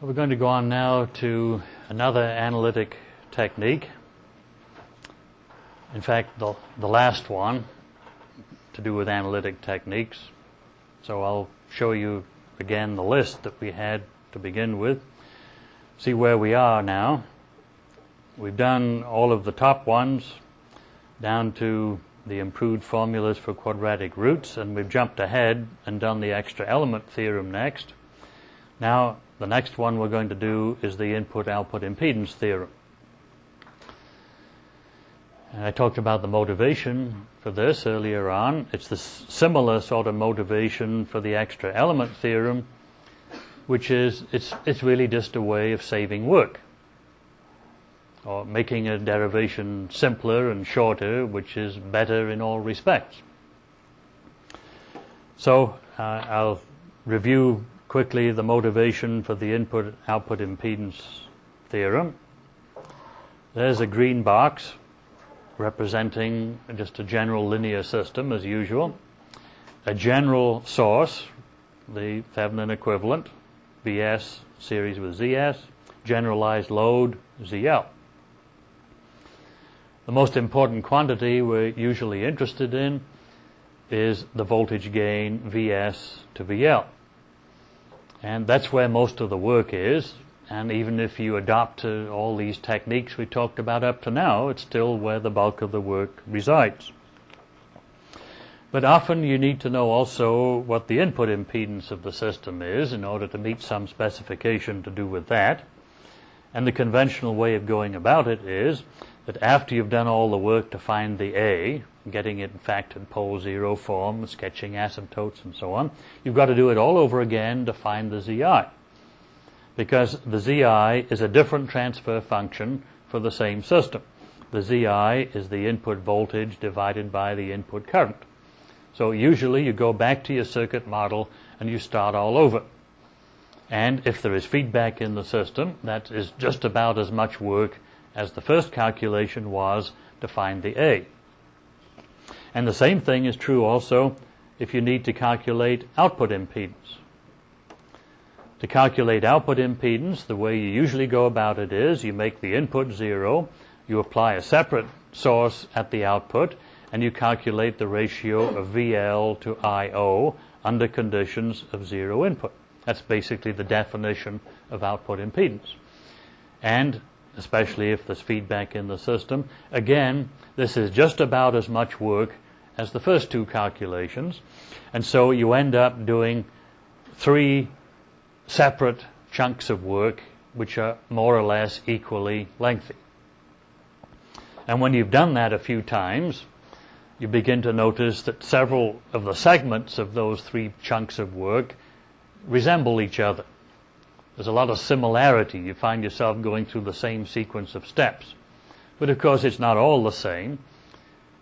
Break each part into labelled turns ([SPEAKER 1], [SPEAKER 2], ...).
[SPEAKER 1] We're going to go on now to another analytic technique. In fact, the last one to do with analytic techniques. So I'll show you again the list that we had to begin with. See where we are now. We've done all of the top ones down to the improved formulas for quadratic roots, and we've jumped ahead and done the extra element theorem next. Now the next one we're going to do is the input-output impedance theorem. And I talked about the motivation for this earlier on. It's the similar sort of motivation for the extra element theorem, which is it's really just a way of saving work, or making a derivation simpler and shorter, which is better in all respects. So I'll review quickly the motivation for the input-output impedance theorem. There's a green box representing just a general linear system as usual. A general source, the Thevenin equivalent, Vs series with Zs, generalized load, Zl. The most important quantity we're usually interested in is the voltage gain Vs to Vl. And that's where most of the work is. And even if you adopt all these techniques we talked about up to now, it's still where the bulk of the work resides. But often you need to know also what the input impedance of the system is in order to meet some specification to do with that. And the conventional way of going about it is that after you've done all the work to find the A, getting it in fact in pole zero form, sketching asymptotes and so on, you've got to do it all over again to find the Zi. Because the Zi is a different transfer function for the same system. The Zi is the input voltage divided by the input current. So usually you go back to your circuit model and you start all over. And if there is feedback in the system, that is just about as much work as the first calculation was to find the A. And the same thing is true also if you need to calculate output impedance. To calculate output impedance, the way you usually go about it is you make the input 0, you apply a separate source at the output, and you calculate the ratio of VL to IO under conditions of zero input. That's basically the definition of output impedance. And especially if there's feedback in the system, again, this is just about as much work as the first two calculations, and so you end up doing 3 separate chunks of work which are more or less equally lengthy. And when you've done that a few times, you begin to notice that several of the segments of those 3 chunks of work resemble each other. There's a lot of similarity. You find yourself going through the same sequence of steps. But of course it's not all the same,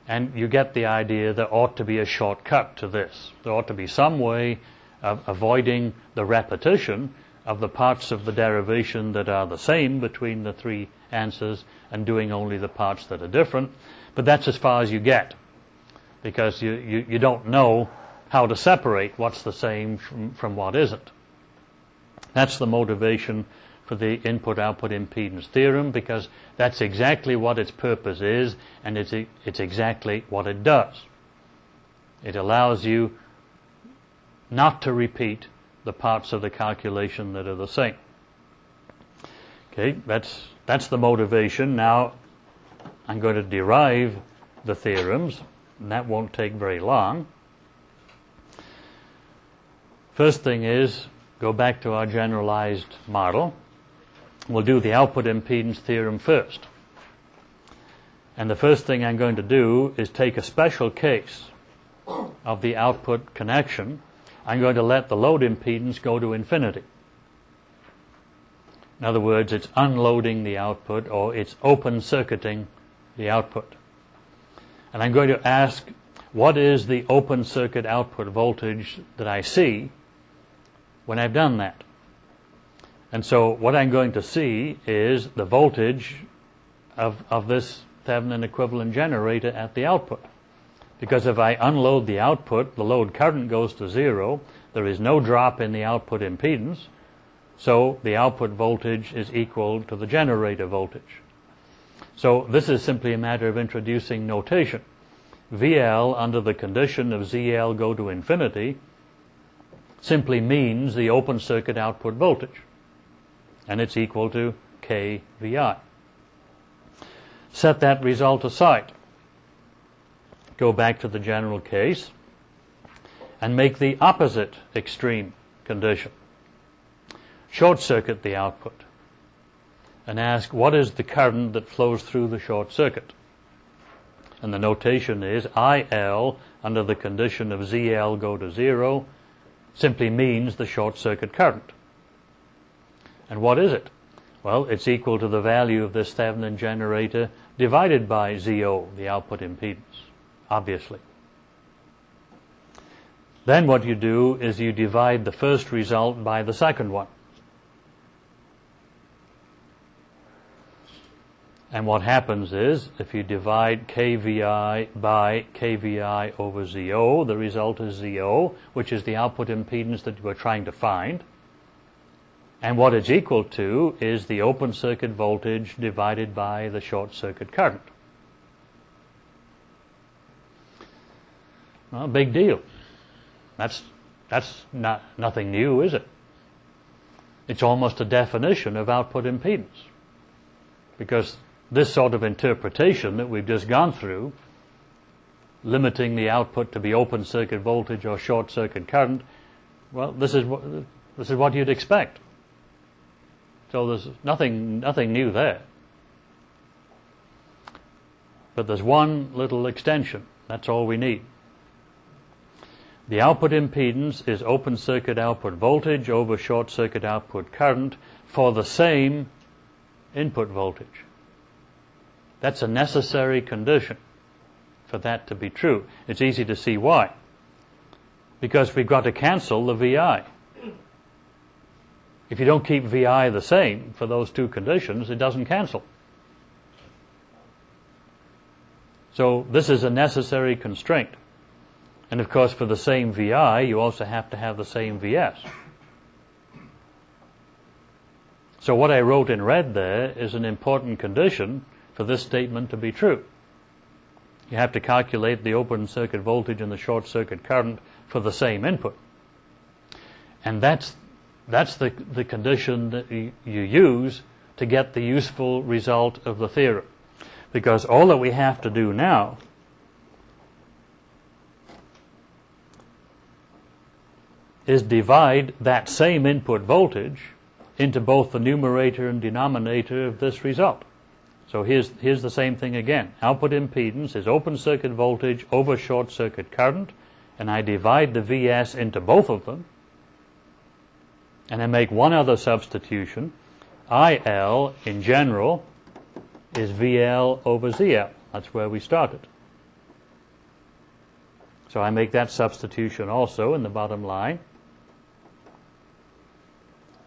[SPEAKER 1] and you get the idea there ought to be a shortcut to this. There ought to be some way of avoiding the repetition of the parts of the derivation that are the same between the 3 answers and doing only the parts that are different. But that's as far as you get, because you don't know how to separate what's the same from what isn't. That's the motivation for the input-output impedance theorem, because that's exactly what its purpose is, and it's exactly what it does. It allows you not to repeat the parts of the calculation that are the same. Okay, that's the motivation. Now I'm going to derive the theorems, and that won't take very long. First thing is, go back to our generalized model. We'll do the output impedance theorem first. And the first thing I'm going to do is take a special case of the output connection. I'm going to let the load impedance go to infinity. In other words, it's unloading the output, or it's open circuiting the output. And I'm going to ask, what is the open circuit output voltage that I see when I've done that? And so what I'm going to see is the voltage of this Thevenin equivalent generator at the output. Because if I unload the output, the load current goes to 0. There is no drop in the output impedance. So the output voltage is equal to the generator voltage. So this is simply a matter of introducing notation. VL under the condition of ZL go to infinity simply means the open circuit output voltage, and it's equal to kVi. Set that result aside. Go back to the general case and make the opposite extreme condition. Short circuit the output and ask what is the current that flows through the short circuit. And the notation is IL under the condition of ZL go to 0 simply means the short circuit current. And what is it? Well, it's equal to the value of this Thevenin generator divided by ZO, the output impedance, obviously. Then what you do is you divide the first result by the second one. And what happens is, if you divide kVi by kVi over ZO, the result is ZO, which is the output impedance that you are trying to find. And what it's equal to is the open circuit voltage divided by the short circuit current. Well, big deal. That's nothing new, is it? It's almost a definition of output impedance. Because this sort of interpretation that we've just gone through, limiting the output to be open circuit voltage or short circuit current, well, this is what you'd expect. So there's nothing new there. But there's one little extension. That's all we need. The output impedance is open circuit output voltage over short circuit output current for the same input voltage. That's a necessary condition for that to be true. It's easy to see why. Because we've got to cancel the VI. If you don't keep VI the same for those two conditions, it doesn't cancel. So this is a necessary constraint. And of course, for the same VI, you also have to have the same VS. So what I wrote in red there is an important condition for this statement to be true. You have to calculate the open circuit voltage and the short circuit current for the same input. And that's the condition that you use to get the useful result of the theorem. Because all that we have to do now is divide that same input voltage into both the numerator and denominator of this result. So here's the same thing again. Output impedance is open circuit voltage over short circuit current, and I divide the VS into both of them, and I make one other substitution. IL, in general, is VL over ZL. That's where we started. So I make that substitution also in the bottom line.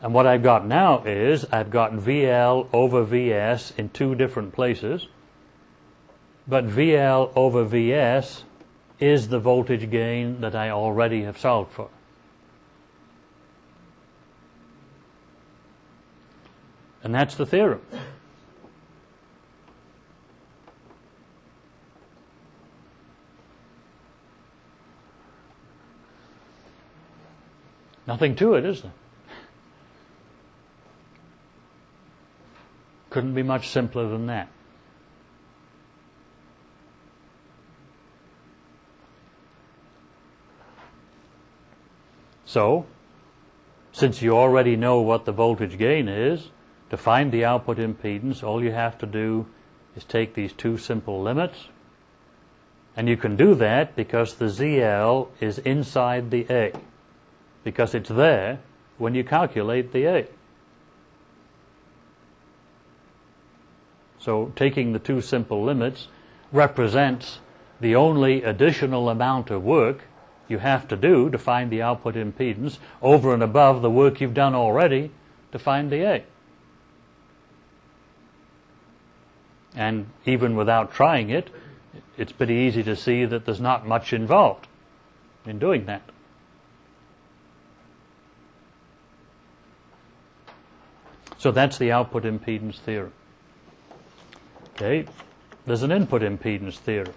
[SPEAKER 1] And what I've got now is I've got VL over VS in two different places, but VL over VS is the voltage gain that I already have solved for. And that's the theorem. Nothing to it, is there? Couldn't be much simpler than that. So, since you already know what the voltage gain is, to find the output impedance, all you have to do is take these two simple limits, and you can do that because the ZL is inside the A, because it's there when you calculate the A. So taking the two simple limits represents the only additional amount of work you have to do to find the output impedance over and above the work you've done already to find the A. And even without trying it, it's pretty easy to see that there's not much involved in doing that. So that's the output impedance theorem. Okay, there's an input impedance theorem.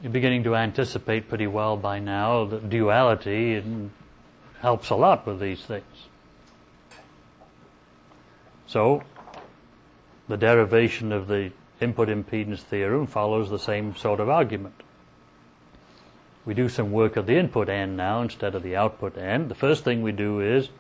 [SPEAKER 1] You're beginning to anticipate pretty well by now that duality helps a lot with these things. So, the derivation of the input impedance theorem follows the same sort of argument. We do some work at the input end now instead of the output end. The first thing we do is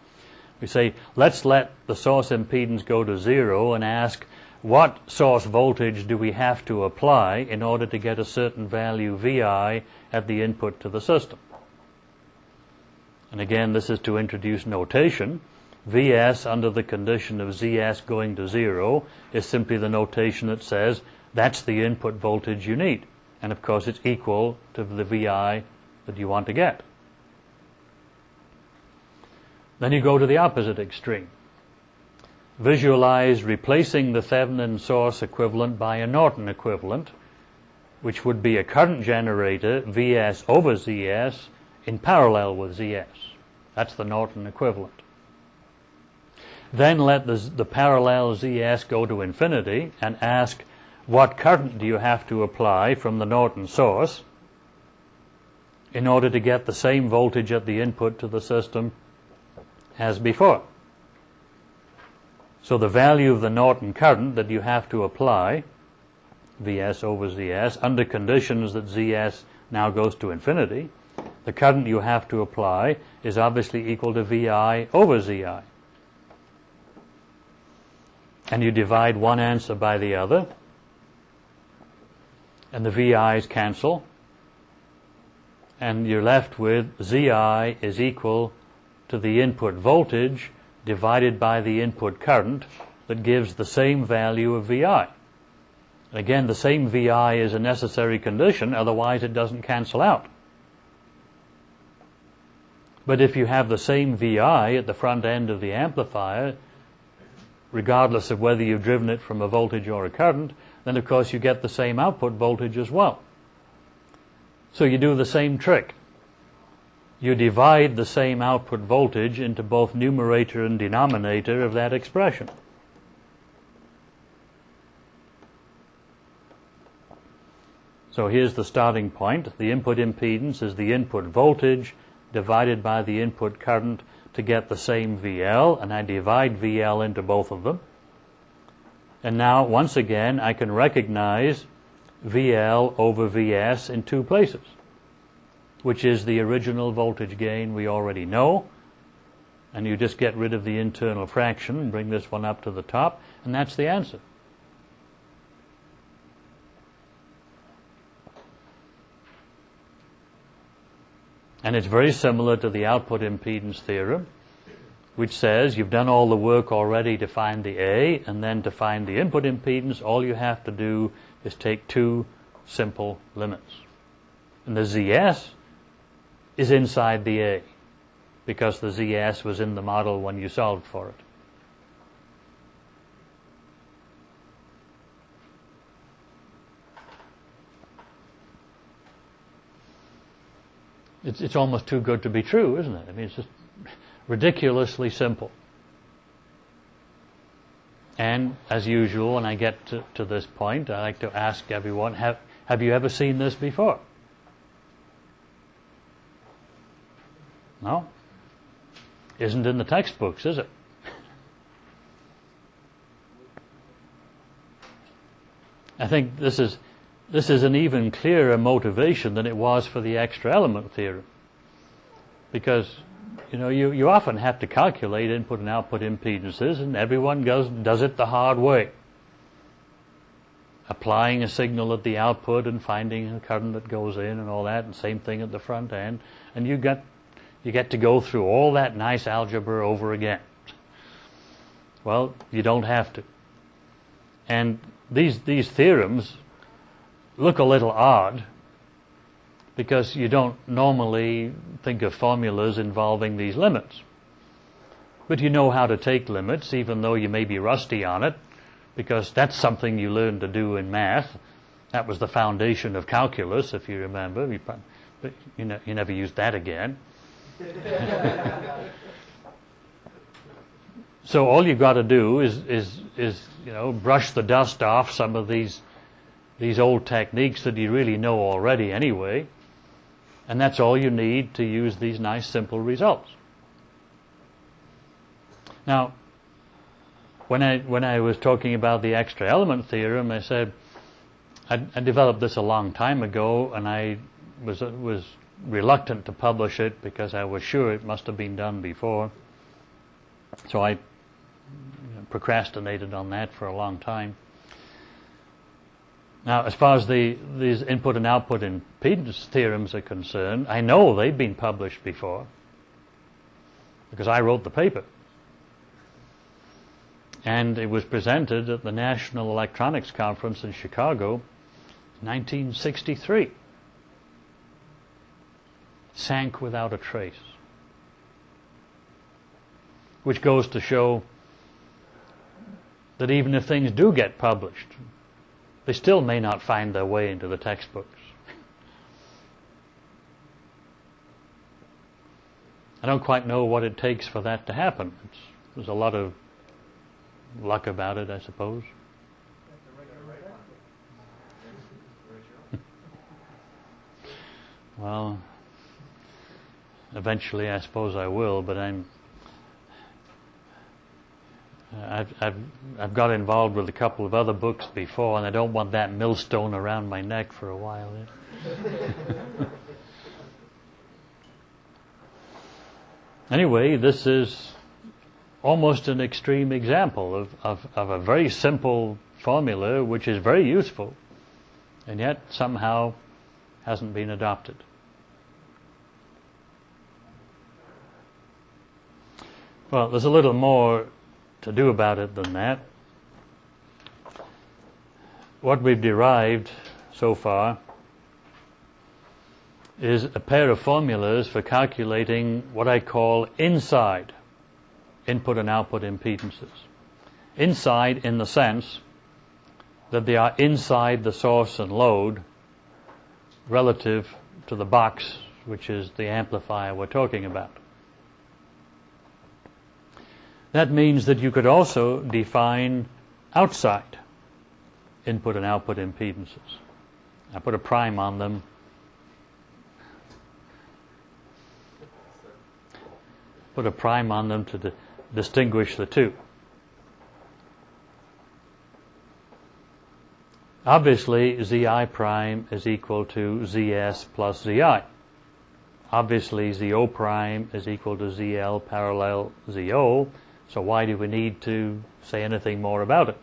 [SPEAKER 1] we say, let's let the source impedance go to 0 and ask, what source voltage do we have to apply in order to get a certain value VI at the input to the system? And again, this is to introduce notation. Vs under the condition of Zs going to 0 is simply the notation that says that's the input voltage you need. And of course it's equal to the VI that you want to get. Then you go to the opposite extreme. Visualize replacing the Thevenin source equivalent by a Norton equivalent, which would be a current generator, Vs over Zs, in parallel with Zs. That's the Norton equivalent. Then let the parallel Zs go to infinity and ask, what current do you have to apply from the Norton source in order to get the same voltage at the input to the system as before? So the value of the Norton current that you have to apply, Vs over Zs, under conditions that Zs now goes to infinity, the current you have to apply is obviously equal to Vi over Zi. And you divide one answer by the other, and the VI's cancel, and you're left with Zi is equal to the input voltage divided by the input current that gives the same value of Vi. Again, the same Vi is a necessary condition, otherwise it doesn't cancel out. But if you have the same Vi at the front end of the amplifier, regardless of whether you've driven it from a voltage or a current, then of course you get the same output voltage as well. So you do the same trick. You divide the same output voltage into both numerator and denominator of that expression. So here's the starting point. The input impedance is the input voltage divided by the input current to get the same VL, and I divide VL into both of them. And now, once again, I can recognize VL over Vs in two places, which is the original voltage gain we already know, and you just get rid of the internal fraction and bring this one up to the top, and that's the answer. And it's very similar to the output impedance theorem, which says you've done all the work already to find the A, and then to find the input impedance, all you have to do is take two simple limits. And the Zs is inside the A, because the Zs was in the model when you solved for it. It's almost too good to be true, isn't it? I mean, it's just ridiculously simple. And as usual, when I get to this point, I like to ask everyone, have you ever seen this before? No? Isn't in the textbooks, is it? I think this is an even clearer motivation than it was for the extra element theorem. Because, you often have to calculate input and output impedances, and everyone does it the hard way. Applying a signal at the output and finding a current that goes in and all that, and same thing at the front end. And you get to go through all that nice algebra over again. Well, you don't have to. And these theorems look a little odd, because you don't normally think of formulas involving these limits. But you know how to take limits, even though you may be rusty on it, because that's something you learned to do in math. That was the foundation of calculus, if you remember. But you never used that again. So all you've got to do is brush the dust off some of these old techniques that you really know already anyway, and that's all you need to use these nice simple results. Now, when I was talking about the extra element theorem, I said I developed this a long time ago, and I was reluctant to publish it because I was sure it must have been done before. So I procrastinated on that for a long time. Now, as far as these input and output impedance theorems are concerned, I know they've been published before because I wrote the paper. And it was presented at the National Electronics Conference in Chicago in 1963. Sank without a trace. Which goes to show that even if things do get published, they still may not find their way into the textbooks. I don't quite know what it takes for that to happen. There's a lot of luck about it, I suppose. Well, eventually I suppose I will, but I've got involved with a couple of other books before, and I don't want that millstone around my neck for a while. Anyway, this is almost an extreme example of a very simple formula which is very useful and yet somehow hasn't been adopted. Well, there's a little more to do about it than that. What we've derived so far is a pair of formulas for calculating what I call inside input and output impedances. Inside in the sense that they are inside the source and load relative to the box, which is the amplifier we're talking about. That means that you could also define outside input and output impedances. I put a prime on them. Put a prime on them to distinguish the two. Obviously, Zi prime is equal to Zs plus Zi. Obviously, Zo prime is equal to Zl parallel Zo. So why do we need to say anything more about it?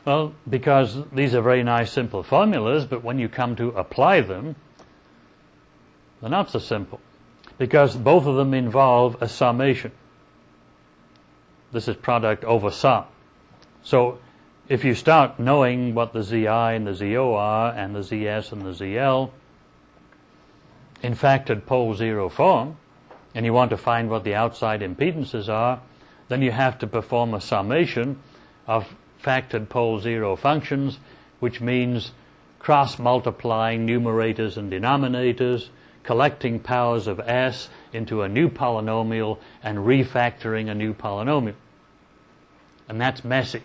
[SPEAKER 1] Well, because these are very nice simple formulas, but when you come to apply them, they're not so simple. Because both of them involve a summation. This is product over sum. So if you start knowing what the Zi and the Zo are, and the Zs and the Zl, in factored pole zero form, and you want to find what the outside impedances are, then you have to perform a summation of factored pole zero functions, which means cross-multiplying numerators and denominators, collecting powers of S into a new polynomial, and refactoring a new polynomial. And that's messy.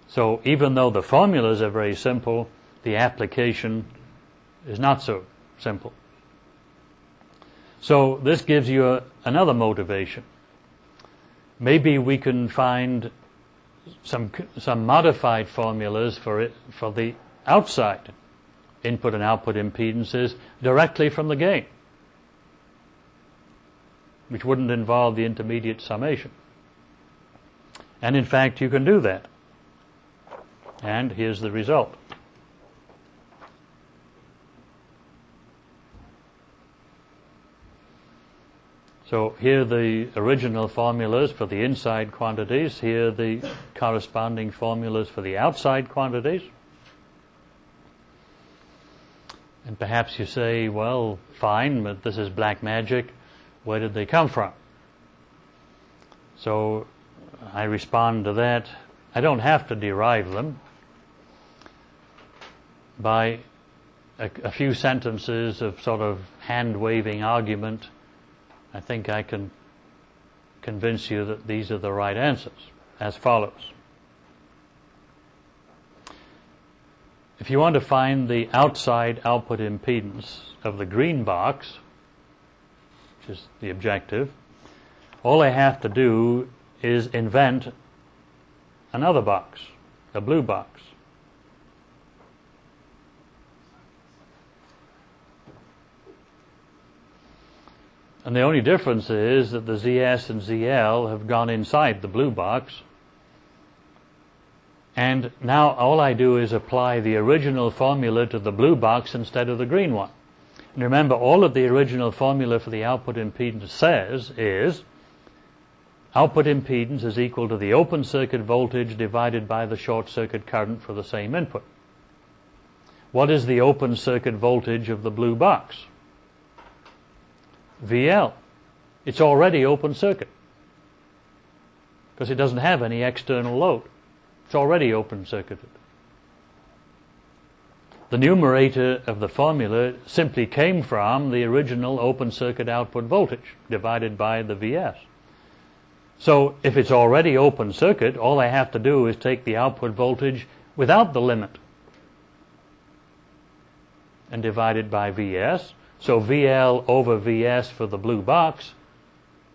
[SPEAKER 1] So even though the formulas are very simple, the application is not so simple. So this gives you another motivation. Maybe we can find some modified formulas for the outside input and output impedances directly from the gain, which wouldn't involve the intermediate summation. And in fact, you can do that. And here's the result. So here are the original formulas for the inside quantities. Here are the corresponding formulas for the outside quantities. And perhaps you say, well, fine, but this is black magic. Where did they come from? So I respond to that. I don't have to derive them. By a few sentences of sort of hand-waving argument, I think I can convince you that these are the right answers, as follows. If you want to find the outside output impedance of the green box, which is the objective, all I have to do is invent another box, a blue box. And the only difference is that the ZS and ZL have gone inside the blue box. And now all I do is apply the original formula to the blue box instead of the green one. And remember, all that the original formula for the output impedance says is output impedance is equal to the open circuit voltage divided by the short circuit current for the same input. What is the open circuit voltage of the blue box? VL. It's already open circuit because it doesn't have any external load. It's already open circuited. The numerator of the formula simply came from the original open circuit output voltage divided by the VS. So if it's already open circuit, all I have to do is take the output voltage without the limit and divide it by VS. So VL over VS for the blue box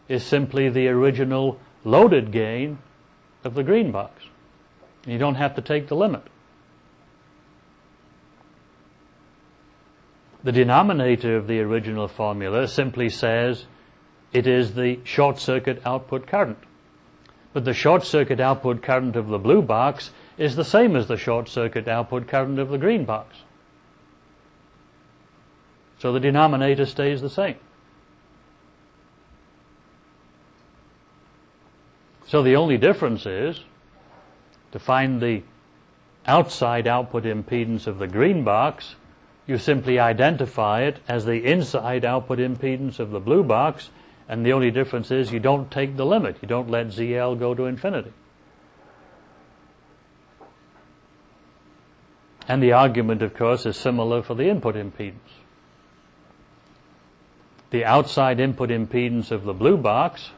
[SPEAKER 1] is simply the original loaded gain of the green box. You don't have to take the limit. The denominator of the original formula simply says it is the short circuit output current. But the short circuit output current of the blue box is the same as the short circuit output current of the green box. So the denominator stays the same. So the only difference is to find the outside output impedance of the green box, you simply identify it as the inside output impedance of the blue box, and the only difference is you don't take the limit. You don't let ZL go to infinity. And the argument, of course, is similar for the input impedance. The outside input impedance of the blue box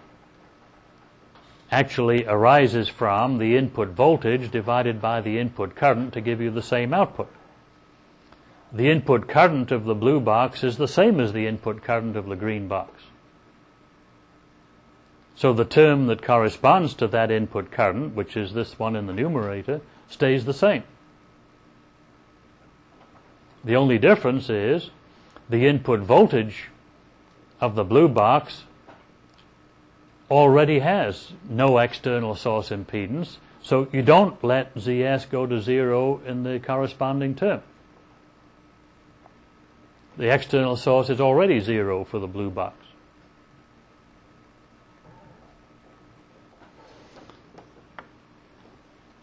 [SPEAKER 1] actually arises from the input voltage divided by the input current to give you the same output. The input current of the blue box is the same as the input current of the green box. So the term that corresponds to that input current, which is this one in the numerator, stays the same. The only difference is the input voltage of the blue box already has no external source impedance, so you don't let ZS go to zero in the corresponding term. The external source is already zero for the blue box.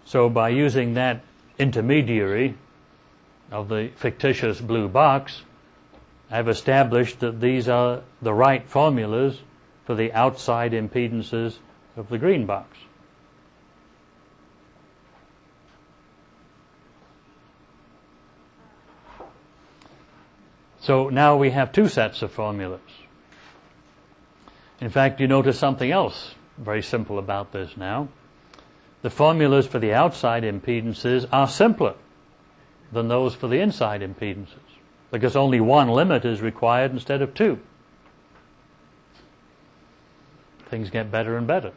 [SPEAKER 1] So by using that intermediary of the fictitious blue box, I've established that these are the right formulas for the outside impedances of the green box. So now we have two sets of formulas. In fact, you notice something else very simple about this now. The formulas for the outside impedances are simpler than those for the inside impedances, because only one limit is required instead of two. Things get better and better.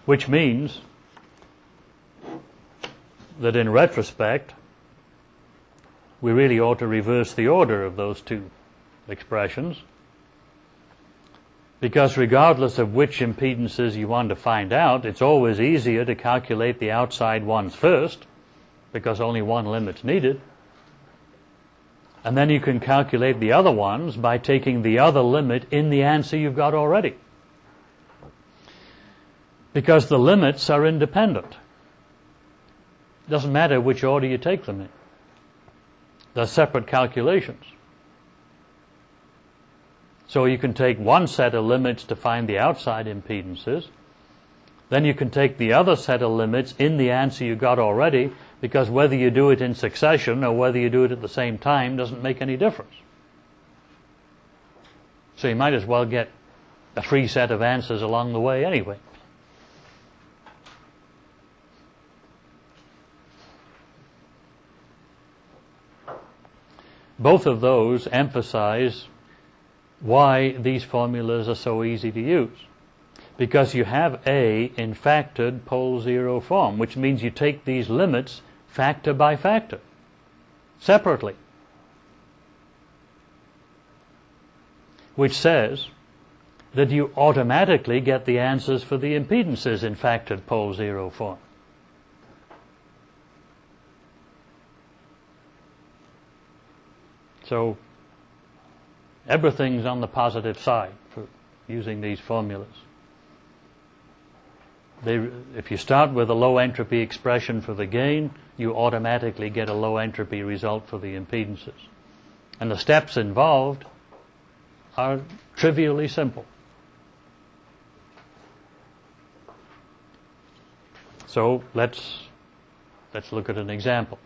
[SPEAKER 1] Which means that in retrospect, we really ought to reverse the order of those two expressions, because regardless of which impedances you want to find out, it's always easier to calculate the outside ones first, because only one limit's needed. And then you can calculate the other ones by taking the other limit in the answer you've got already. Because the limits are independent. It doesn't matter which order you take them in. They're separate calculations. So you can take one set of limits to find the outside impedances. Then you can take the other set of limits in the answer you got already, because whether you do it in succession or whether you do it at the same time doesn't make any difference. So you might as well get a free set of answers along the way anyway. Both of those emphasize why these formulas are so easy to use. Because you have A in factored pole zero form, which means you take these limits factor by factor, separately. Which says that you automatically get the answers for the impedances in factored pole zero form. So everything's on the positive side for using these formulas. If you start with a low entropy expression for the gain, you automatically get a low entropy result for the impedances. And the steps involved are trivially simple. So let's look at an example.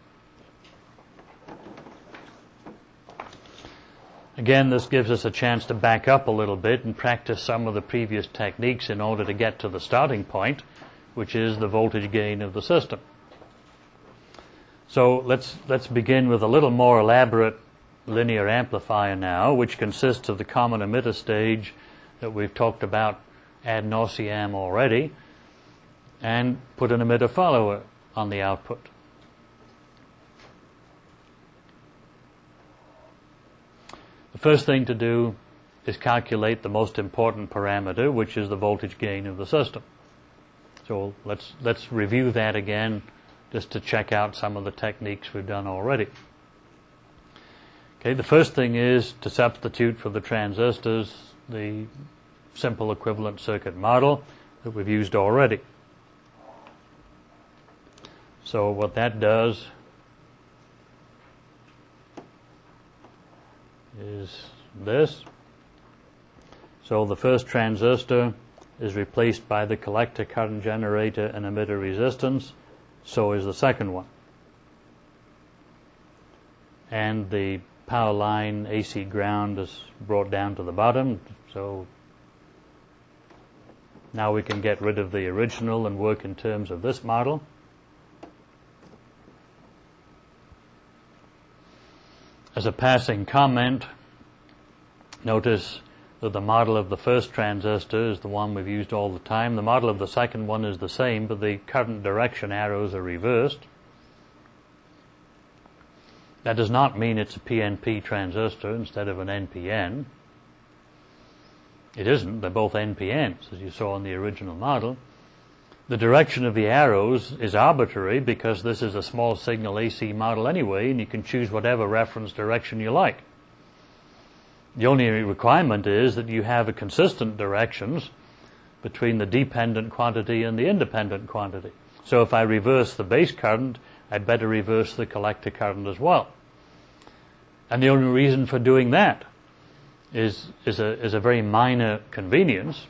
[SPEAKER 1] Again, this gives us a chance to back up a little bit and practice some of the previous techniques in order to get to the starting point, which is the voltage gain of the system. So let's begin with a little more elaborate linear amplifier now, which consists of the common emitter stage that we've talked about ad nauseam already, and put an emitter follower on the output. The first thing to do is calculate the most important parameter, which is the voltage gain of the system. So let's review that again, just to check out some of the techniques we've done already. Okay, the first thing is to substitute for the transistors the simple equivalent circuit model that we've used already. So what that does is this. So the first transistor is replaced by the collector current generator and emitter resistance. So is the second one. And the power line AC ground is brought down to the bottom. So now we can get rid of the original and work in terms of this model. As a passing comment, notice that the model of the first transistor is the one we've used all the time. The model of the second one is the same, but the current direction arrows are reversed. That does not mean it's a PNP transistor instead of an NPN. It isn't. They're both NPNs, as you saw in the original model. The direction of the arrows is arbitrary because this is a small signal AC model anyway, and you can choose whatever reference direction you like. The only requirement is that you have a consistent directions between the dependent quantity and the independent quantity. So if I reverse the base current, I'd better reverse the collector current as well. And the only reason for doing that is a very minor convenience,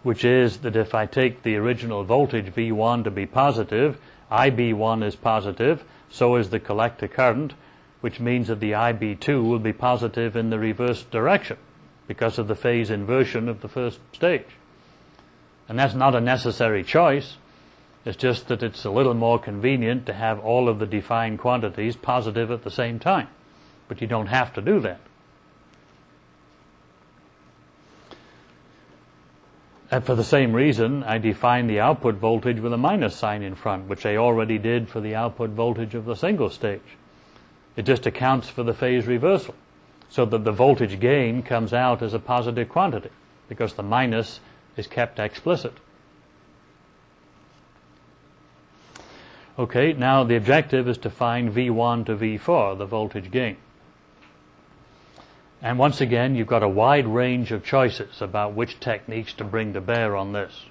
[SPEAKER 1] which is that if I take the original voltage V1 to be positive, IB1 is positive, so is the collector current, which means that the IB2 will be positive in the reverse direction because of the phase inversion of the first stage. And that's not a necessary choice. It's just that it's a little more convenient to have all of the defined quantities positive at the same time. But you don't have to do that. And for the same reason, I define the output voltage with a minus sign in front, which I already did for the output voltage of the single stage. It just accounts for the phase reversal, so that the voltage gain comes out as a positive quantity, because the minus is kept explicit. Okay, now the objective is to find V1 to V4, the voltage gain. And once again, you've got a wide range of choices about which techniques to bring to bear on this.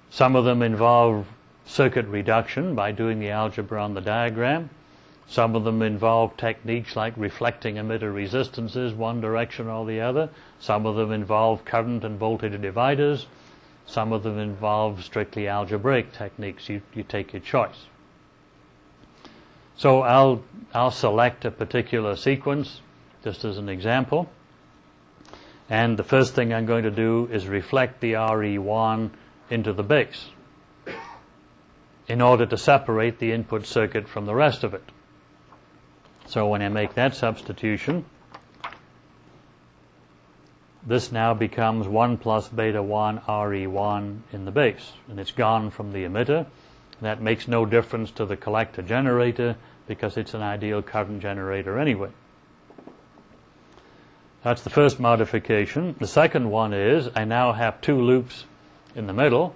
[SPEAKER 1] Some of them involve circuit reduction by doing the algebra on the diagram. Some of them involve techniques like reflecting emitter resistances one direction or the other. Some of them involve current and voltage dividers. Some of them involve strictly algebraic techniques. You take your choice. So I'll select a particular sequence just as an example. And the first thing I'm going to do is reflect the RE1 into the base in order to separate the input circuit from the rest of it. So when I make that substitution, this now becomes 1 plus beta 1 RE1 in the base, and it's gone from the emitter. That makes no difference to the collector generator because it's an ideal current generator anyway. That's the first modification. The second one is I now have two loops in the middle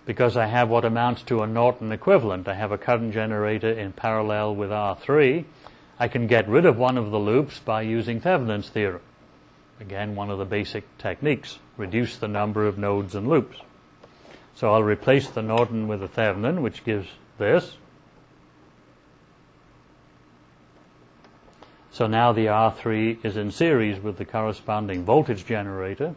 [SPEAKER 1] because I have what amounts to a Norton equivalent. I have a current generator in parallel with R3. I can get rid of one of the loops by using Thevenin's theorem. Again, one of the basic techniques. Reduce the number of nodes and loops. So I'll replace the Norton with the Thevenin, which gives this. So now the R3 is in series with the corresponding voltage generator.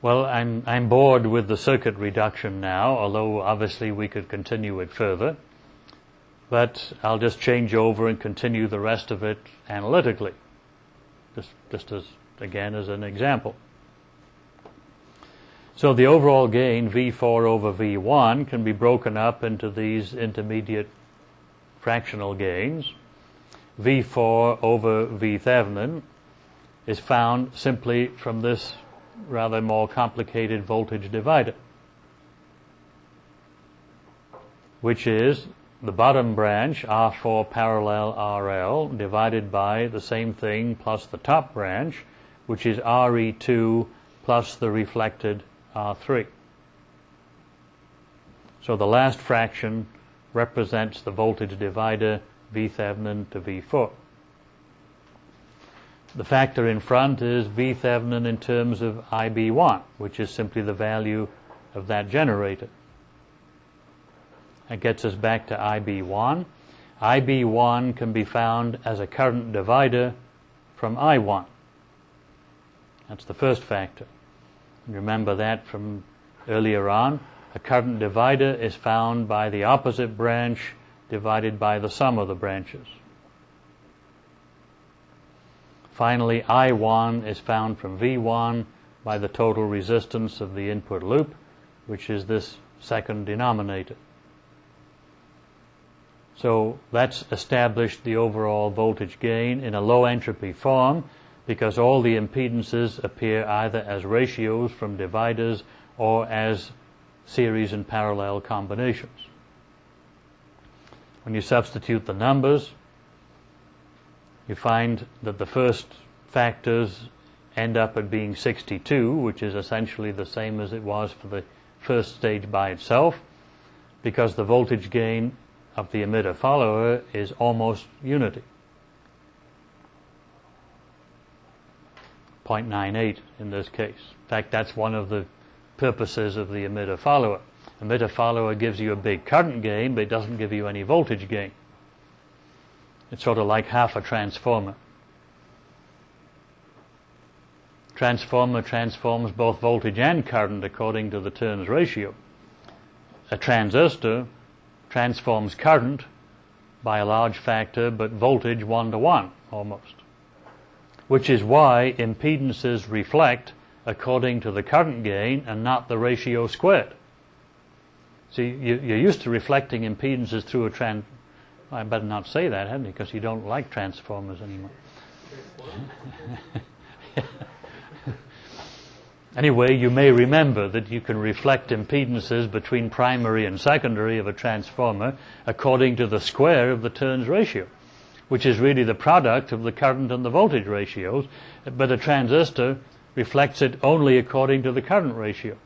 [SPEAKER 1] Well, I'm bored with the circuit reduction now, although obviously we could continue it further. But I'll just change over and continue the rest of it analytically, just as, again, as an example. So the overall gain, V4 over V1, can be broken up into these intermediate fractional gains. V4 over V Thevenin is found simply from this rather more complicated voltage divider, which is the bottom branch, R4 parallel RL, divided by the same thing plus the top branch, which is RE2 plus the reflected R3. So the last fraction represents the voltage divider V Thevenin to V4. The factor in front is V Thevenin in terms of IB1, which is simply the value of that generator. That gets us back to IB1. IB1 can be found as a current divider from I1. That's the first factor. Remember that from earlier on. A current divider is found by the opposite branch divided by the sum of the branches. Finally, I1 is found from V1 by the total resistance of the input loop, which is this second denominator. So that's established the overall voltage gain in a low entropy form because all the impedances appear either as ratios from dividers or as series and parallel combinations. When you substitute the numbers, you find that the first factors end up at being 62, which is essentially the same as it was for the first stage by itself, because the voltage gain of the emitter follower is almost unity. 0.98 in this case. In fact, that's one of the purposes of the emitter follower. Emitter follower gives you a big current gain, but it doesn't give you any voltage gain. It's sort of like half a transformer. Transformer transforms both voltage and current according to the turns ratio. A transistor transforms current by a large factor, but voltage 1-to-1 almost. Which is why impedances reflect according to the current gain and not the ratio squared. See, you're used to reflecting impedances through a I better not say that, hadn't you? Because you don't like transformers anymore. Anyway, you may remember that you can reflect impedances between primary and secondary of a transformer according to the square of the turns ratio, which is really the product of the current and the voltage ratios, but a transistor reflects it only according to the current ratio.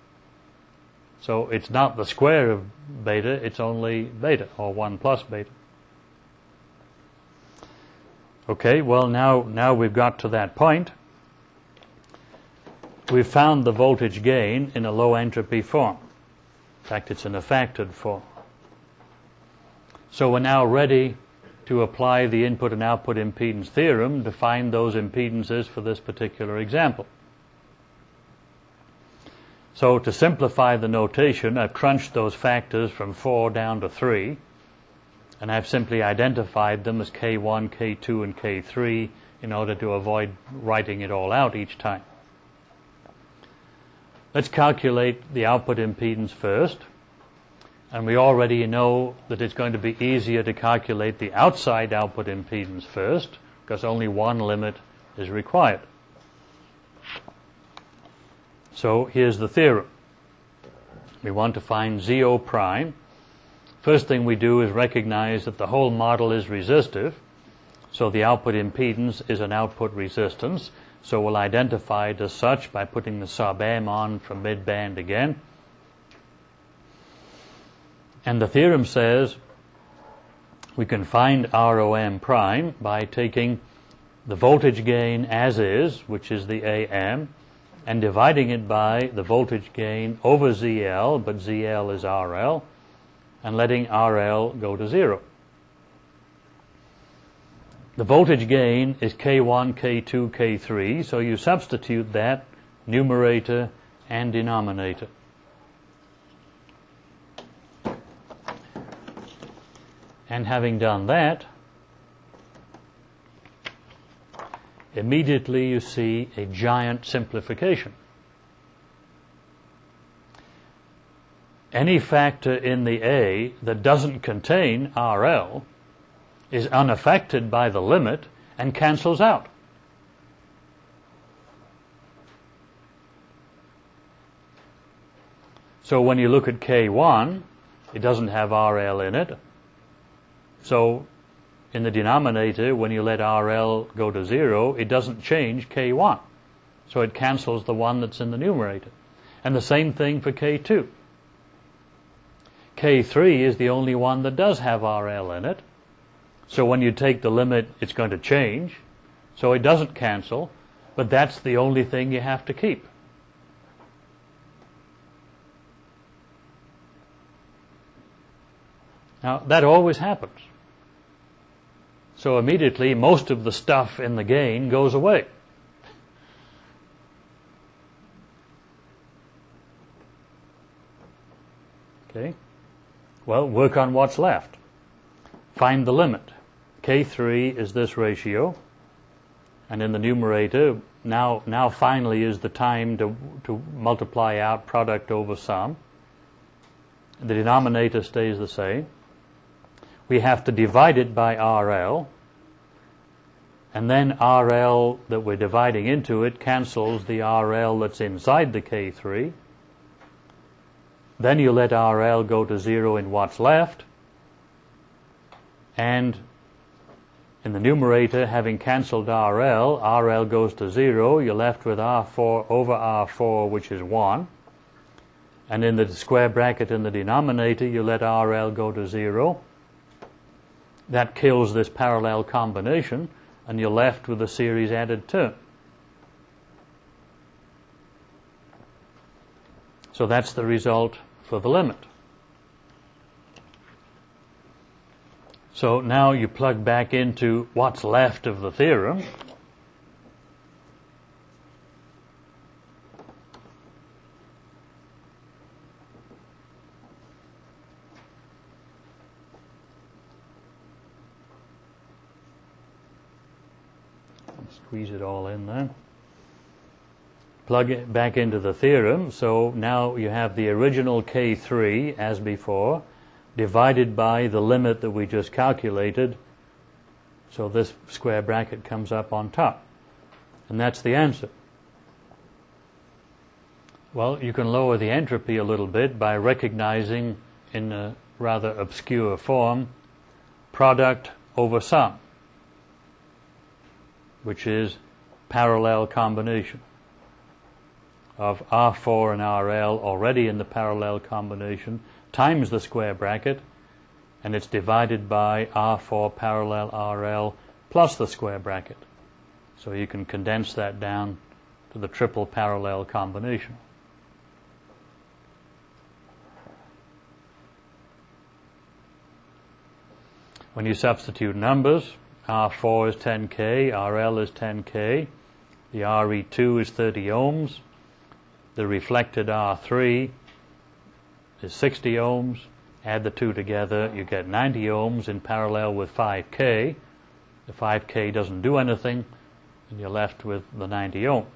[SPEAKER 1] So it's not the square of beta, it's only beta, or 1 plus beta. Okay, well now we've got to that point. We've found the voltage gain in a low entropy form. In fact, it's in a factored form. So we're now ready to apply the input and output impedance theorem to find those impedances for this particular example. So to simplify the notation, I've crunched those factors from 4 down to 3. And I've simply identified them as K1, K2, and K3 in order to avoid writing it all out each time. Let's calculate the output impedance first. And we already know that it's going to be easier to calculate the outside output impedance first, because only one limit is required. So here's the theorem. We want to find ZO prime. First thing we do is recognize that the whole model is resistive, so the output impedance is an output resistance, so we'll identify it as such by putting the sub-M on from mid-band again. And the theorem says we can find ROM prime by taking the voltage gain as is, which is the AM, and dividing it by the voltage gain over ZL, but ZL is RL, and letting RL go to 0. The voltage gain is K1, K2, K3, so you substitute that numerator and denominator. And having done that, immediately you see a giant simplification. Any factor in the A that doesn't contain RL is unaffected by the limit and cancels out. So when you look at K1, it doesn't have RL in it. So in the denominator, when you let RL go to 0, it doesn't change K1. So it cancels the one that's in the numerator. And the same thing for K2. K3 is the only one that does have RL in it. So when you take the limit, it's going to change. So it doesn't cancel, but that's the only thing you have to keep. Now, that always happens. So immediately, most of the stuff in the gain goes away. Okay? Well, work on what's left. Find the limit. K3 is this ratio. And in the numerator, now finally is the time to multiply out product over sum. The denominator stays the same. We have to divide it by RL, and then RL that we're dividing into it cancels the RL that's inside the K3. Then you let RL go to 0 in what's left, and in the numerator, having cancelled RL goes to 0, you're left with R4 over R4, which is 1. And in the square bracket in the denominator, you let RL go to 0. That kills this parallel combination, and you're left with a series added term. So that's the result for the limit. So now you plug back into what's left of the theorem. Squeeze it all in there. Plug it back into the theorem. So now you have the original K3 as before, divided by the limit that we just calculated. So this square bracket comes up on top. And that's the answer. Well, you can lower the entropy a little bit by recognizing in a rather obscure form product over sum, which is parallel combination of R4 and RL already in the parallel combination times the square bracket, and it's divided by R4 parallel RL plus the square bracket. So you can condense that down to the triple parallel combination. When you substitute numbers, R4 is 10K, RL is 10K, the RE2 is 30 ohms, the reflected R3 is 60 ohms, Add the two together, you get 90 ohms in parallel with 5K. The 5K doesn't do anything, and you're left with the 90 ohms.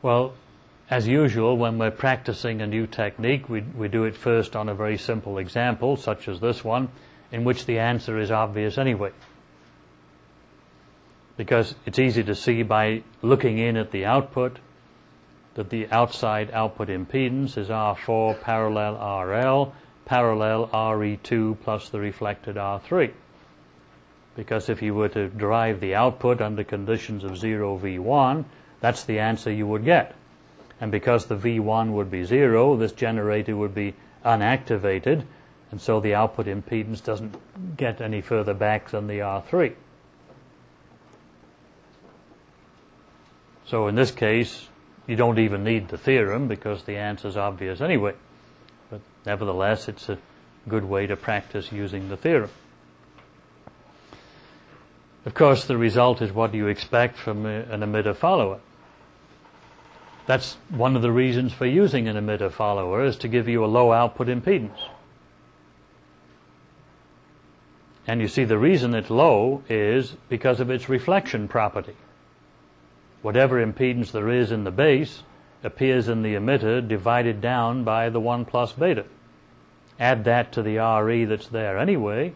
[SPEAKER 1] Well, as usual, when we're practicing a new technique, we do it first on a very simple example, such as this one, in which the answer is obvious anyway. Because it's easy to see by looking in at the output that the outside output impedance is R4 parallel RL parallel RE2 plus the reflected R3. Because if you were to derive the output under conditions of 0 V1, that's the answer you would get. And because the V1 would be 0, this generator would be unactivated, and so the output impedance doesn't get any further back than the R3. So in this case, you don't even need the theorem because the answer is obvious anyway. But nevertheless, it's a good way to practice using the theorem. Of course, the result is what you expect from an emitter follower. That's one of the reasons for using an emitter follower, is to give you a low output impedance. And you see, the reason it's low is because of its reflection property. Whatever impedance there is in the base appears in the emitter divided down by the 1 plus beta. Add that to the RE that's there anyway,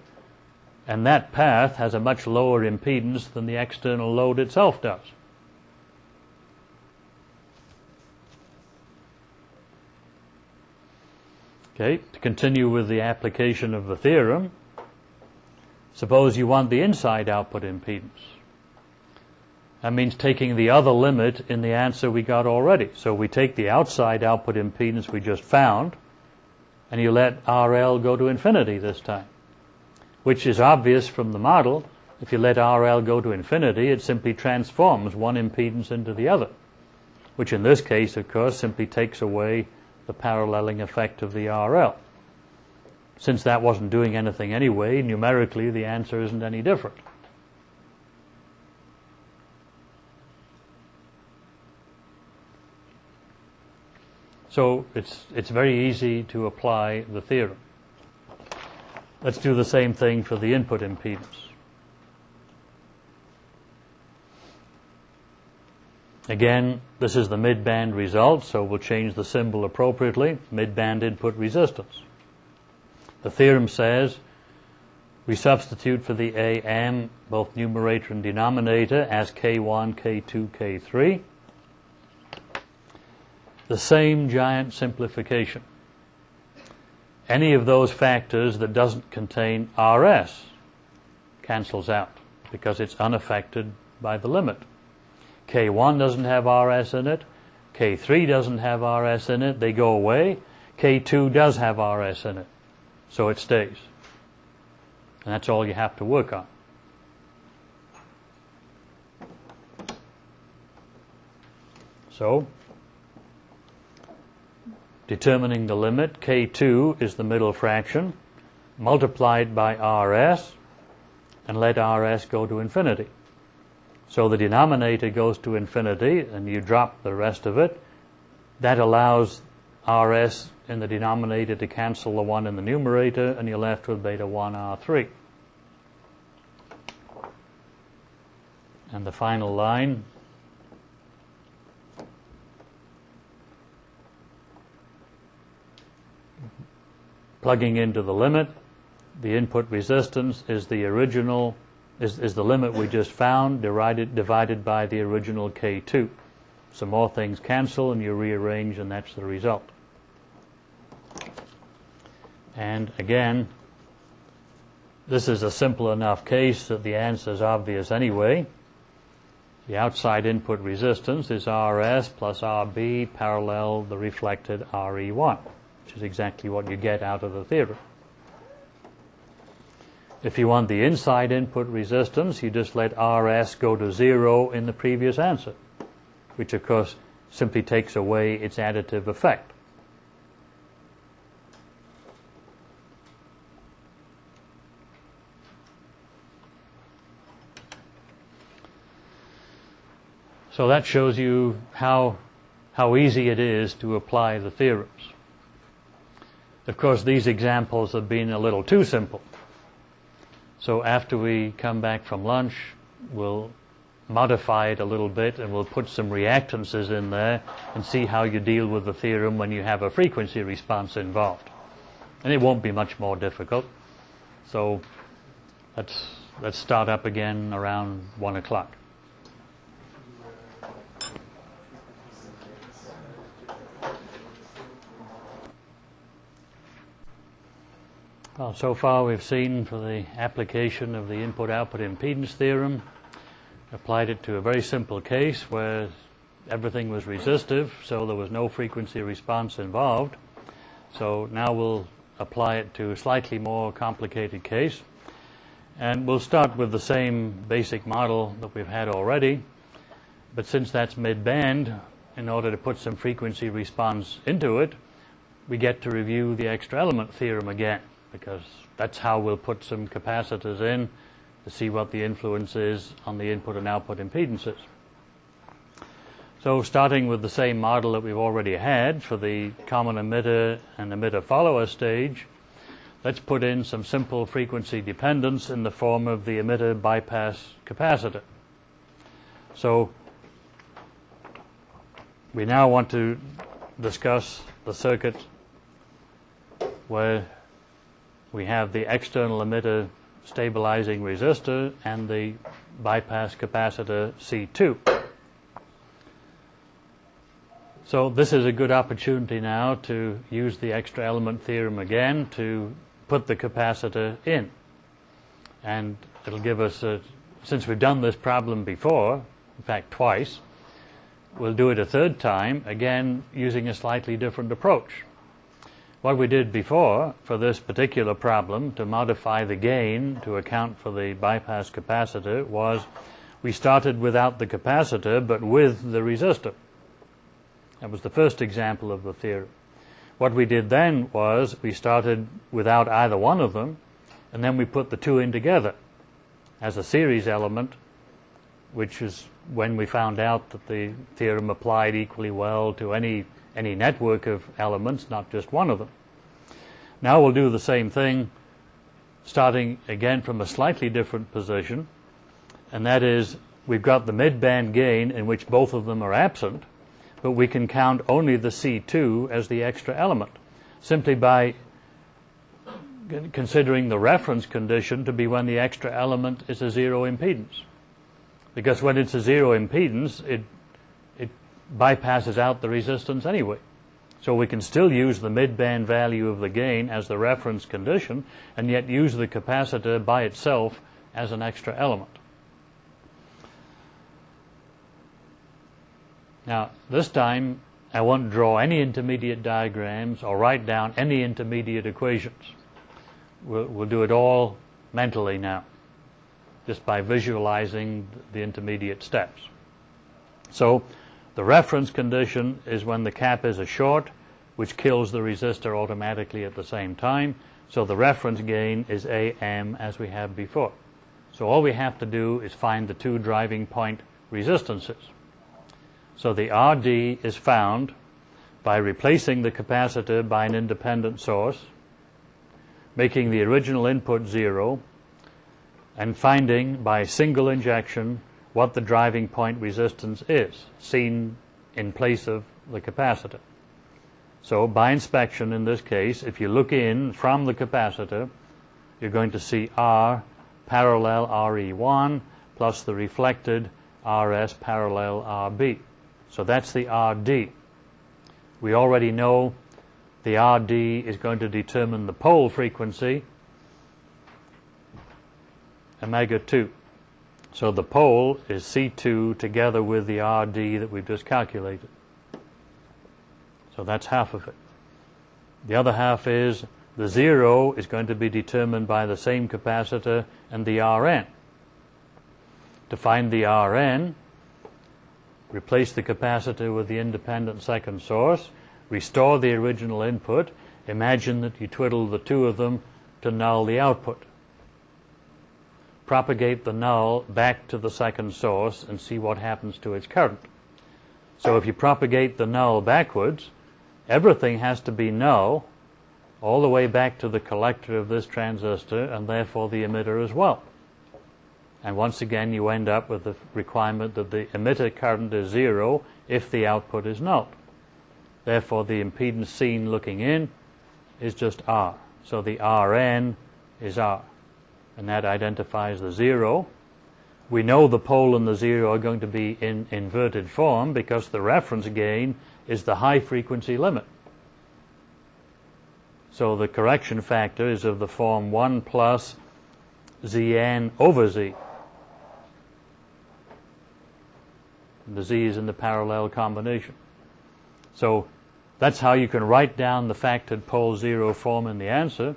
[SPEAKER 1] and that path has a much lower impedance than the external load itself does. Okay, to continue with the application of the theorem, suppose you want the inside output impedance. That means taking the other limit in the answer we got already. So we take the outside output impedance we just found, and you let RL go to infinity this time, which is obvious from the model. If you let RL go to infinity, it simply transforms one impedance into the other, which in this case, of course, simply takes away the paralleling effect of the RL. Since that wasn't doing anything anyway, numerically the answer isn't any different. So it's very easy to apply the theorem. Let's do the same thing for the input impedance. Again, this is the mid-band result, so we'll change the symbol appropriately. Mid-band input resistance. The theorem says we substitute for the AM both numerator and denominator as K1, K2, K3. The same giant simplification. Any of those factors that doesn't contain RS cancels out because it's unaffected by the limit. K1 doesn't have RS in it. K3 doesn't have RS in it. They go away. K2 does have RS in it. So it stays. And that's all you have to work on. So, determining the limit, K2 is the middle fraction, multiplied by RS, and let RS go to infinity. So the denominator goes to infinity, and you drop the rest of it. That allows RS in the denominator to cancel the 1 in the numerator, and you're left with beta 1 R3. And the final line, plugging into the limit, the input resistance is the original, is the limit we just found, divided by the original K2. Some more things cancel and you rearrange, and that's the result. And again, this is a simple enough case that the answer is obvious anyway. The outside input resistance is RS plus RB parallel the reflected RE1, which is exactly what you get out of the theorem. If you want the inside input resistance, you just let RS go to 0 in the previous answer, which of course simply takes away its additive effect. So that shows you how easy it is to apply the theorems. Of course, these examples have been a little too simple. So after we come back from lunch, we'll modify it a little bit and we'll put some reactances in there and see how you deal with the theorem when you have a frequency response involved. And it won't be much more difficult. So let's start up again around 1 o'clock. Well, so far we've seen for the application of the input-output impedance theorem, applied it to a very simple case where everything was resistive, so there was no frequency response involved. So now we'll apply it to a slightly more complicated case. And we'll start with the same basic model that we've had already. But since that's mid-band, in order to put some frequency response into it, we get to review the extra element theorem again, because that's how we'll put some capacitors in to see what the influence is on the input and output impedances. So starting with the same model that we've already had for the common emitter and emitter follower stage, let's put in some simple frequency dependence in the form of the emitter bypass capacitor. So we now want to discuss the circuit where we have the external emitter stabilizing resistor and the bypass capacitor C2. So this is a good opportunity now to use the extra element theorem again to put the capacitor in. And it'll give us, since we've done this problem before, in fact twice, we'll do it a third time, again using a slightly different approach. What we did before for this particular problem to modify the gain to account for the bypass capacitor was we started without the capacitor but with the resistor. That was the first example of the theorem. What we did then was we started without either one of them, and then we put the two in together as a series element, which is when we found out that the theorem applied equally well to any network of elements, not just one of them. Now we'll do the same thing, starting again from a slightly different position, and that is we've got the mid-band gain in which both of them are absent, but we can count only the C2 as the extra element, simply by considering the reference condition to be when the extra element is a zero impedance. Because when it's a zero impedance, it bypasses out the resistance anyway. So we can still use the mid-band value of the gain as the reference condition, and yet use the capacitor by itself as an extra element. Now, this time, I won't draw any intermediate diagrams or write down any intermediate equations. We'll do it all mentally now, just by visualizing the intermediate steps. So, the reference condition is when the cap is a short, which kills the resistor automatically at the same time. So the reference gain is AM as we have before. So all we have to do is find the two driving point resistances. So the RD is found by replacing the capacitor by an independent source, making the original input 0, and finding by single injection what the driving point resistance is, seen in place of the capacitor. So by inspection in this case, if you look in from the capacitor, you're going to see R parallel RE1 plus the reflected RS parallel RB. So that's the RD. We already know the RD is going to determine the pole frequency, omega 2. So the pole is C2 together with the RD that we've just calculated. So that's half of it. The other half is the 0 is going to be determined by the same capacitor and the Rn. To find the Rn, replace the capacitor with the independent second source, restore the original input, imagine that you twiddle the two of them to null the output. propagate the null back to the second source and see what happens to its current. So if you propagate the null backwards, everything has to be null all the way back to the collector of this transistor and therefore the emitter as well. And once again you end up with the requirement that the emitter current is 0 if the output is null. Therefore the impedance seen looking in is just R. So the Rn is R. And that identifies the 0. We know the pole and the 0 are going to be in inverted form because the reference gain is the high frequency limit. So the correction factor is of the form 1 plus Zn over Z. The Z is in the parallel combination. So that's how you can write down the factored pole 0 form in the answer,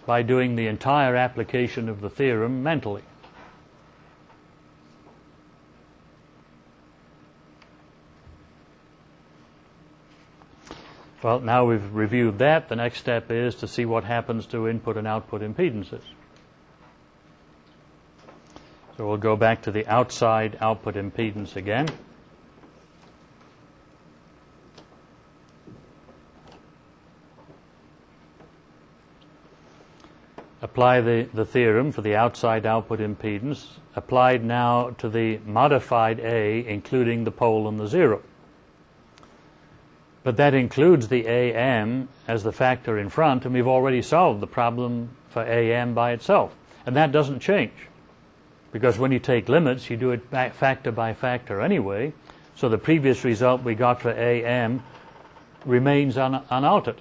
[SPEAKER 1] by doing the entire application of the theorem mentally. Well, now we've reviewed that, the next step is to see what happens to input and output impedances. So we'll go back to the outside output impedance again. Apply the theorem for the outside output impedance, applied now to the modified A, including the pole and the 0. But that includes the AM as the factor in front, and we've already solved the problem for AM by itself. And that doesn't change, because when you take limits, you do it factor by factor anyway, so the previous result we got for AM remains unaltered.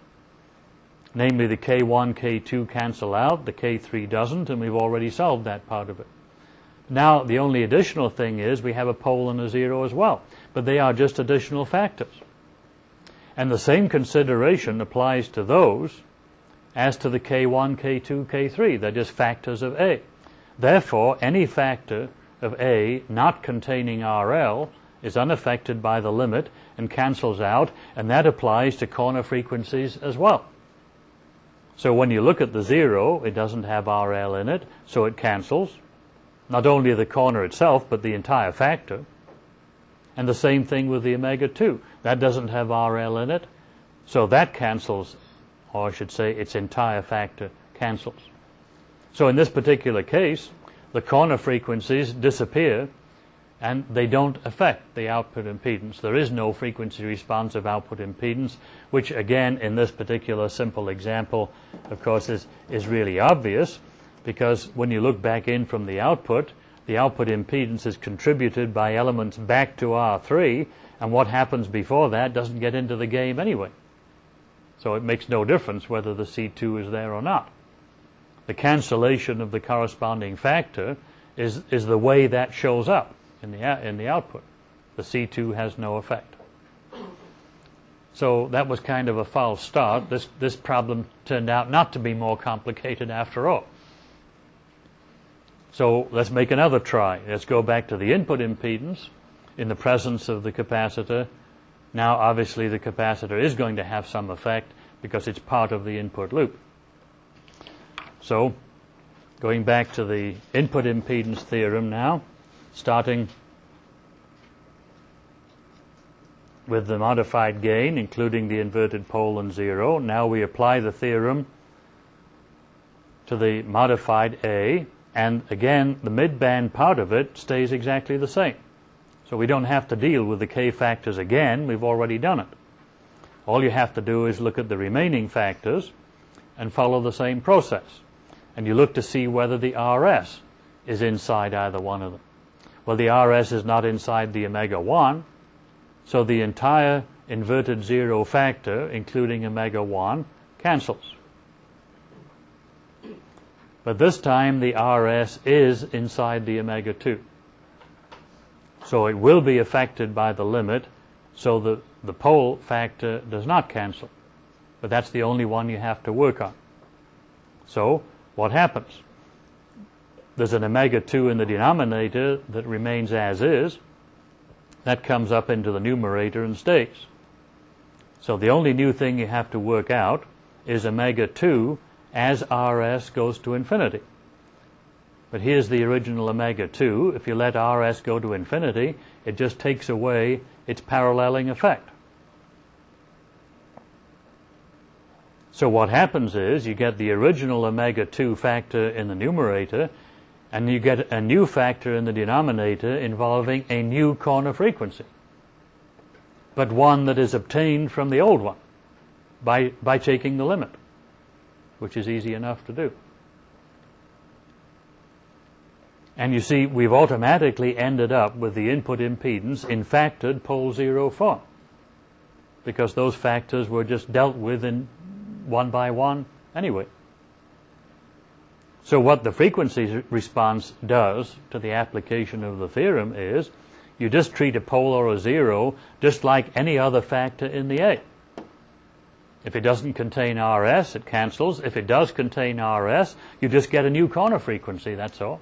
[SPEAKER 1] Namely, the K1, K2 cancel out, the K3 doesn't, and we've already solved that part of it. Now, the only additional thing is we have a pole and a 0 as well, but they are just additional factors. And the same consideration applies to those as to the K1, K2, K3. They're just factors of A. Therefore, any factor of A not containing RL is unaffected by the limit and cancels out, and that applies to corner frequencies as well. So when you look at the 0, it doesn't have RL in it, so it cancels. Not only the corner itself, but the entire factor. And the same thing with the omega 2. That doesn't have RL in it, so that cancels, or I should say its entire factor cancels. So in this particular case, the corner frequencies disappear, and they don't affect the output impedance. There is no frequency responsive output impedance, which again in this particular simple example of course is really obvious, because when you look back in from the output impedance is contributed by elements back to R3, and what happens before that doesn't get into the game anyway. So it makes no difference whether the C2 is there or not. The cancellation of the corresponding factor is the way that shows up in the output. The C2 has no effect. So that was kind of a false start. This problem turned out not to be more complicated after all. So let's make another try. Let's go back to the input impedance in the presence of the capacitor. Now obviously the capacitor is going to have some effect because it's part of the input loop. So going back to the input impedance theorem now, starting with the modified gain, including the inverted pole and 0. Now we apply the theorem to the modified A, and again, the midband part of it stays exactly the same. So we don't have to deal with the K factors again, we've already done it. All you have to do is look at the remaining factors and follow the same process. And you look to see whether the RS is inside either one of them. Well, the RS is not inside the omega 1, so the entire inverted 0 factor, including omega 1, cancels. But this time the RS is inside the omega 2. So it will be affected by the limit, so the pole factor does not cancel. But that's the only one you have to work on. So what happens? There's an omega 2 in the denominator that remains as is. That comes up into the numerator and stays. So the only new thing you have to work out is omega 2 as RS goes to infinity. But here's the original omega 2. If you let Rs go to infinity, it just takes away its paralleling effect. So what happens is you get the original omega 2 factor in the numerator, and you get a new factor in the denominator involving a new corner frequency, but one that is obtained from the old one by taking the limit, which is easy enough to do. And you see, we've automatically ended up with the input impedance in factored pole zero form, because those factors were just dealt with in one by one anyway. So what the frequency response does to the application of the theorem is you just treat a pole or a zero just like any other factor in the A. If it doesn't contain Rs, it cancels. If it does contain Rs, you just get a new corner frequency, that's all.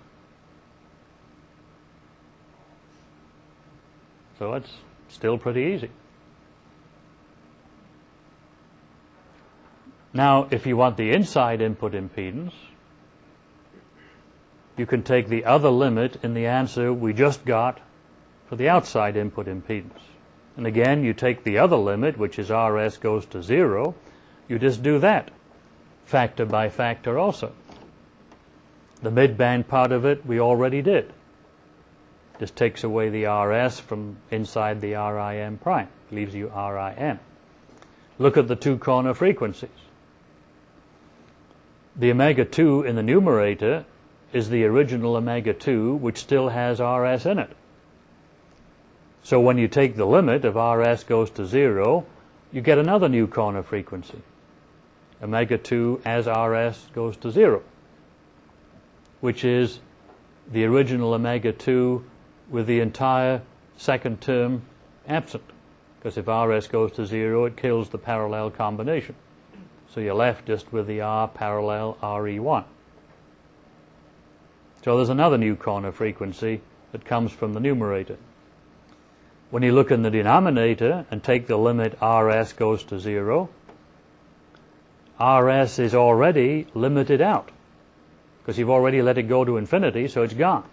[SPEAKER 1] So it's still pretty easy. Now, if you want the inside input impedance, you can take the other limit in the answer we just got for the outside input impedance. And again, you take the other limit, which is Rs goes to 0. You just do that, factor by factor also. The midband part of it we already did. Just takes away the Rs from inside the Rim prime. Leaves you Rin. Look at the two corner frequencies. The omega 2 in the numerator is the original omega 2, which still has Rs in it. So when you take the limit of Rs goes to 0, you get another new corner frequency. Omega 2 as Rs goes to 0, which is the original omega 2 with the entire second term absent. Because if Rs goes to 0, it kills the parallel combination. So you're left just with the R parallel Re1. So there's another new corner frequency that comes from the numerator. When you look in the denominator and take the limit Rs goes to 0, Rs is already limited out because you've already let it go to infinity, so it's gone.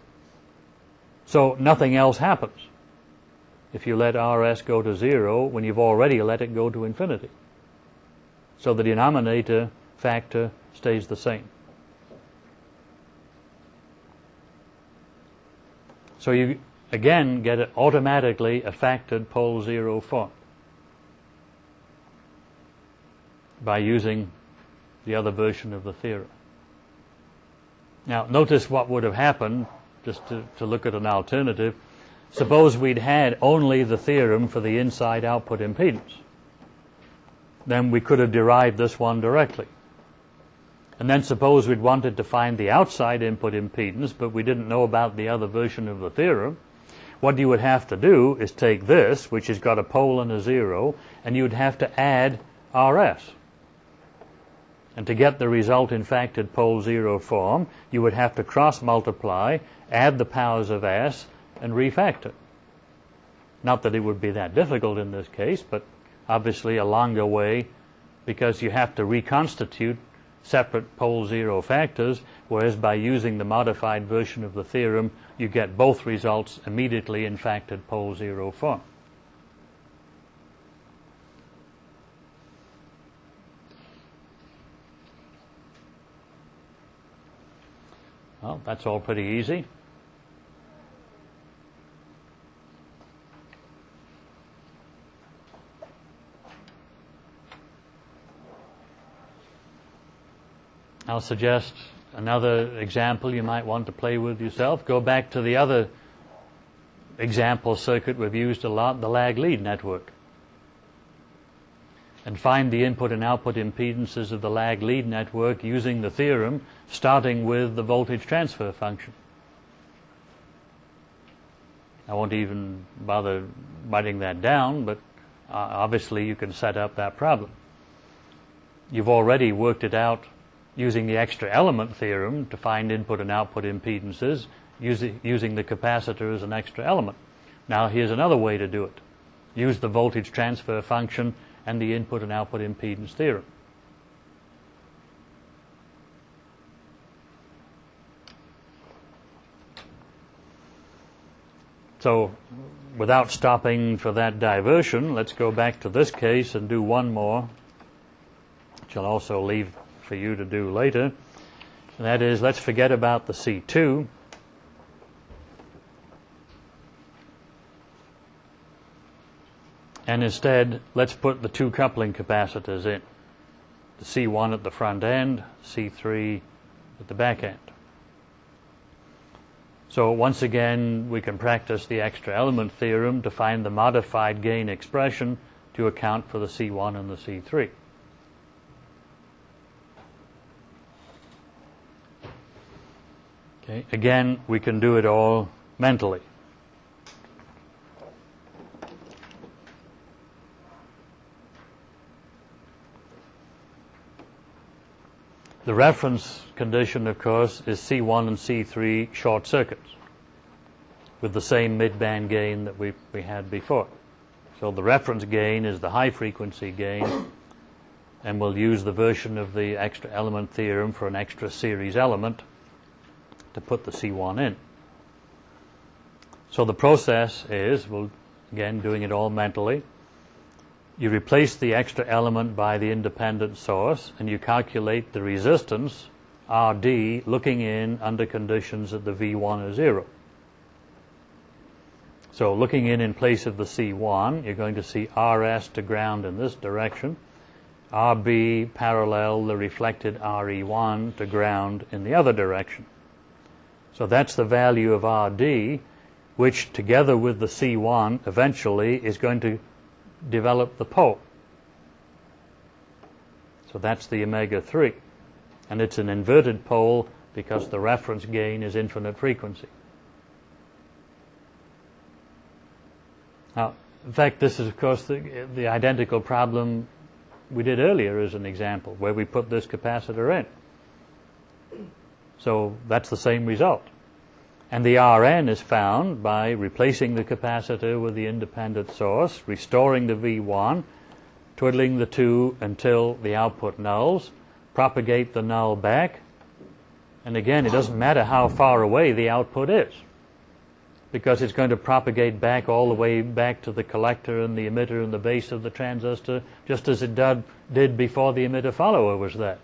[SPEAKER 1] So nothing else happens if you let Rs go to 0 when you've already let it go to infinity. So the denominator factor stays the same. So you again get it automatically a factored pole zero form by using the other version of the theorem. Now notice what would have happened, just to look at an alternative. Suppose we'd had only the theorem for the inside output impedance. Then we could have derived this one directly. And then suppose we'd wanted to find the outside input impedance, but we didn't know about the other version of the theorem. What you would have to do is take this, which has got a pole and a 0, and you'd have to add Rs. And to get the result in factored pole 0 form, you would have to cross multiply, add the powers of S, and refactor. Not that it would be that difficult in this case, but obviously a longer way, because you have to reconstitute separate pole 0 factors, whereas by using the modified version of the theorem, you get both results immediately in factored pole 0 form. Well, that's all pretty easy. I'll suggest another example you might want to play with yourself. Go back to the other example circuit we've used a lot, the lag lead network, and find the input and output impedances of the lag lead network using the theorem, starting with the voltage transfer function. I won't even bother writing that down, but obviously you can set up that problem. You've already worked it out using the extra element theorem to find input and output impedances, using the capacitor as an extra element. Now here's another way to do it. Use the voltage transfer function and the input and output impedance theorem. So without stopping for that diversion, let's go back to this case and do one more, which I'll also leave for you to do later. And that is, let's forget about the C2. And instead, let's put the two coupling capacitors in. The C1 at the front end, C3 at the back end. So once again, we can practice the extra element theorem to find the modified gain expression to account for the C1 and the C3. Okay. Again, we can do it all mentally. The reference condition, of course, is C1 and C3 short circuits with the same mid-band gain that we had before. So the reference gain is the high-frequency gain, and we'll use the version of the extra element theorem for an extra series element to put the C1 in. So the process is, well, again, doing it all mentally. You replace the extra element by the independent source, and you calculate the resistance, RD, looking in under conditions that the V1 is 0. So looking in place of the C1, you're going to see RS to ground in this direction, RB parallel the reflected RE1 to ground in the other direction. So that's the value of RD, which together with the C1 eventually is going to develop the pole. So that's the omega 3. And it's an inverted pole because the reference gain is infinite frequency. Now, in fact, this is, of course, the identical problem we did earlier as an example, where we put this capacitor in. So that's the same result. And the Rn is found by replacing the capacitor with the independent source, restoring the V1, twiddling the two until the output nulls, propagate the null back, and again, it doesn't matter how far away the output is, because it's going to propagate back all the way back to the collector and the emitter and the base of the transistor, just as it did before the emitter follower was there.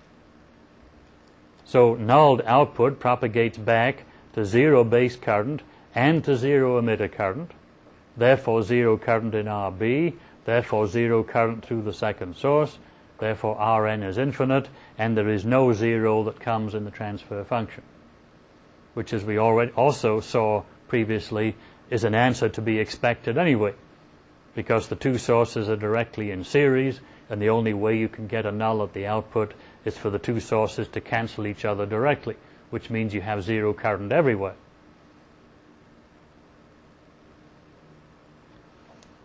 [SPEAKER 1] So nulled output propagates back to zero base current and to zero emitter current, therefore zero current in RB, therefore zero current through the second source, therefore Rn is infinite, and there is no zero that comes in the transfer function, which, as we already also saw previously, is an answer to be expected anyway, because the two sources are directly in series, and the only way you can get a null at the output is for the two sources to cancel each other directly, which means you have zero current everywhere.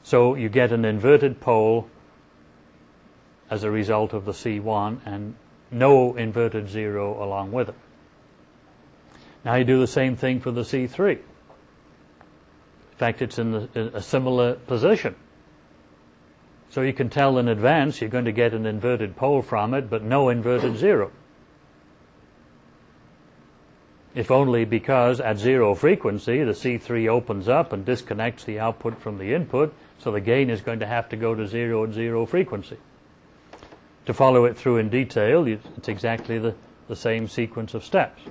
[SPEAKER 1] So you get an inverted pole as a result of the C1 and no inverted zero along with it. Now you do the same thing for the C3. In fact, it's in a similar position. So you can tell in advance you're going to get an inverted pole from it, but no inverted zero. If only because at zero frequency, the C3 opens up and disconnects the output from the input, so the gain is going to have to go to zero at zero frequency. To follow it through in detail, it's exactly the same sequence of steps.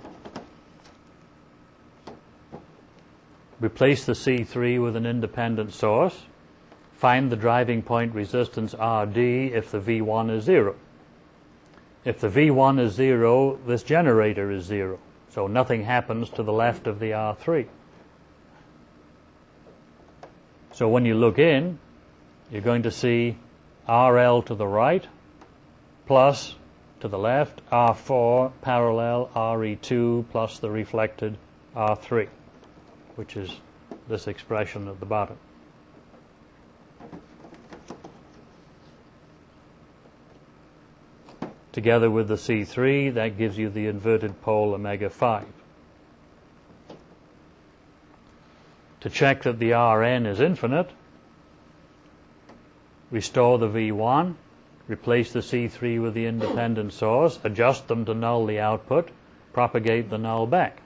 [SPEAKER 1] Replace the C3 with an independent source. Find the driving point resistance RD if the V1 is 0. If the V1 is 0, this generator is 0. So nothing happens to the left of the R3. So when you look in, you're going to see RL to the right, plus to the left, R4 parallel RE2 plus the reflected R3, which is this expression at the bottom. Together with the C3, that gives you the inverted pole omega 5. To check that the Rn is infinite, restore the V1, replace the C3 with the independent source, adjust them to null the output, propagate the null back.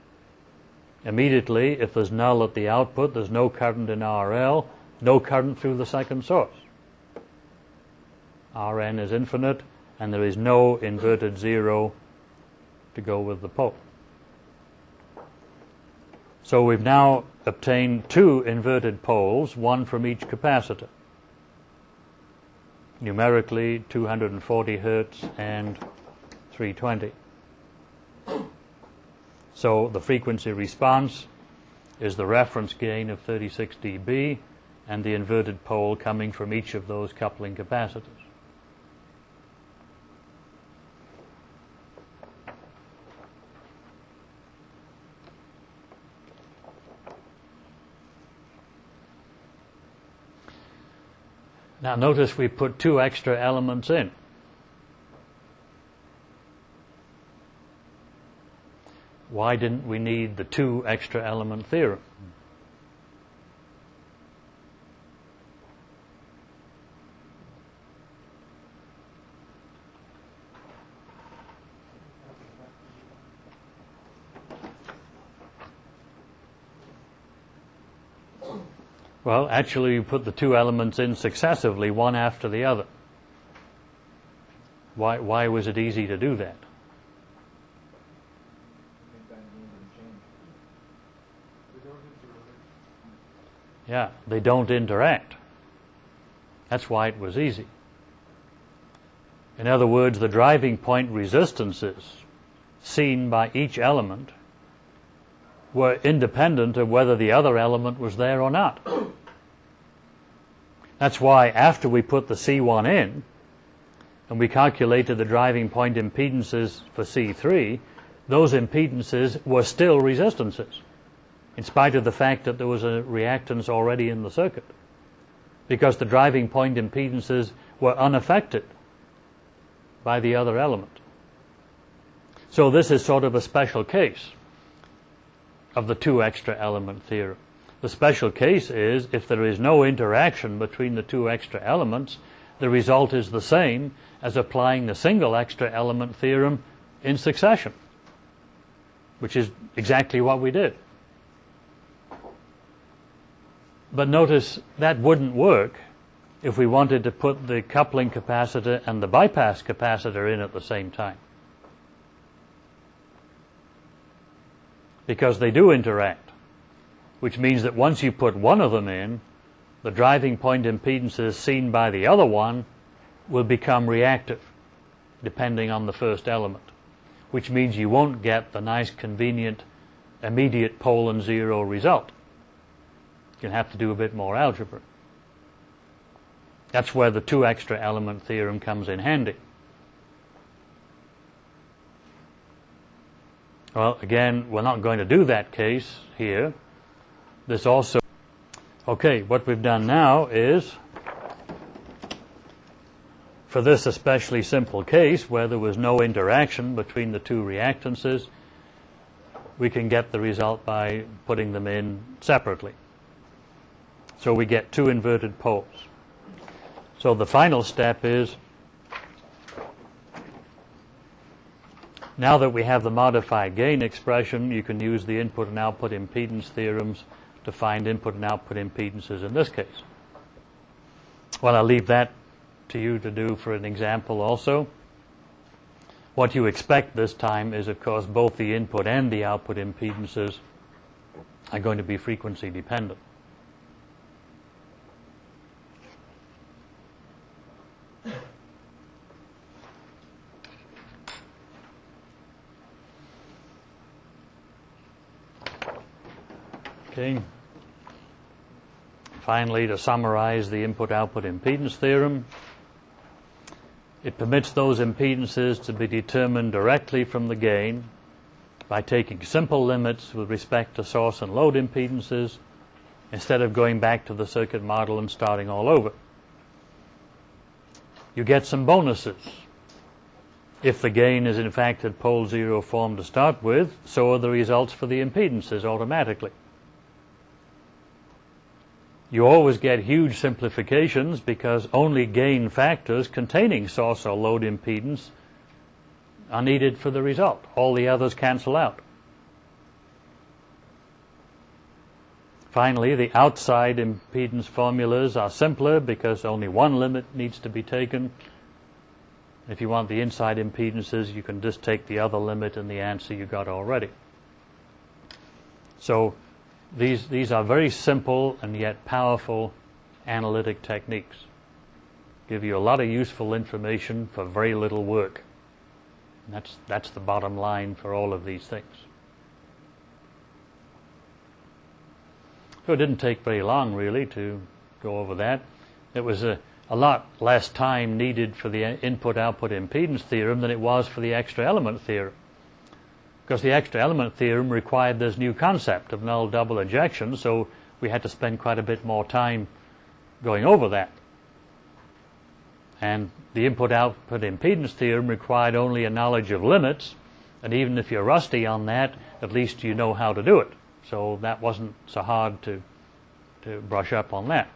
[SPEAKER 1] immediately, if there's null at the output, there's no current in RL, no current through the second source. Rn is infinite, and there is no inverted zero to go with the pole. So we've now obtained two inverted poles, one from each capacitor. Numerically, 240 Hertz and 320. So the frequency response is the reference gain of 36 dB and the inverted pole coming from each of those coupling capacitors. Now notice we put two extra elements in. Why didn't we need the two extra element theorem? Well, actually, you put the two elements in successively, one after the other. Why was it easy to do that? Yeah, they don't interact. That's why it was easy. In other words, the driving point resistances seen by each element were independent of whether the other element was there or not. That's why after we put the C1 in, and we calculated the driving point impedances for C3, those impedances were still resistances, in spite of the fact that there was a reactance already in the circuit, because the driving point impedances were unaffected by the other element. So this is sort of a special case of the two extra element theorem. The special case is if there is no interaction between the two extra elements, the result is the same as applying the single extra element theorem in succession, which is exactly what we did. But notice that wouldn't work if we wanted to put the coupling capacitor and the bypass capacitor in at the same time, because they do interact, which means that once you put one of them in, the driving point impedances seen by the other one will become reactive, depending on the first element, which means you won't get the nice, convenient, immediate pole and zero result. You'll have to do a bit more algebra. That's where the two extra element theorem comes in handy. Well, again, we're not going to do that case here. This also, okay, what we've done now is, for this especially simple case where there was no interaction between the two reactances, we can get the result by putting them in separately. So we get two inverted poles. So the final step is, now that we have the modified gain expression, you can use the input and output impedance theorems to find input and output impedances in this case. Well, I'll leave that to you to do for an example also. What you expect this time is, of course, both the input and the output impedances are going to be frequency dependent. Okay. Finally, to summarize the input-output impedance theorem, it permits those impedances to be determined directly from the gain by taking simple limits with respect to source and load impedances instead of going back to the circuit model and starting all over. You get some bonuses. If the gain is in fact at pole zero form to start with, so are the results for the impedances automatically. You always get huge simplifications because only gain factors containing source or load impedance are needed for the result. All the others cancel out. Finally, the outside impedance formulas are simpler because only one limit needs to be taken. If you want the inside impedances, you can just take the other limit and the answer you got already. So these are very simple and yet powerful analytic techniques. Give you a lot of useful information for very little work. And that's the bottom line for all of these things. So it didn't take very long, really, to go over that. It was a lot less time needed for the input-output impedance theorem than it was for the extra element theorem. Because the extra element theorem required this new concept of null double injection, so we had to spend quite a bit more time going over that. And the input-output impedance theorem required only a knowledge of limits, and even if you're rusty on that, at least you know how to do it. So that wasn't so hard to brush up on that.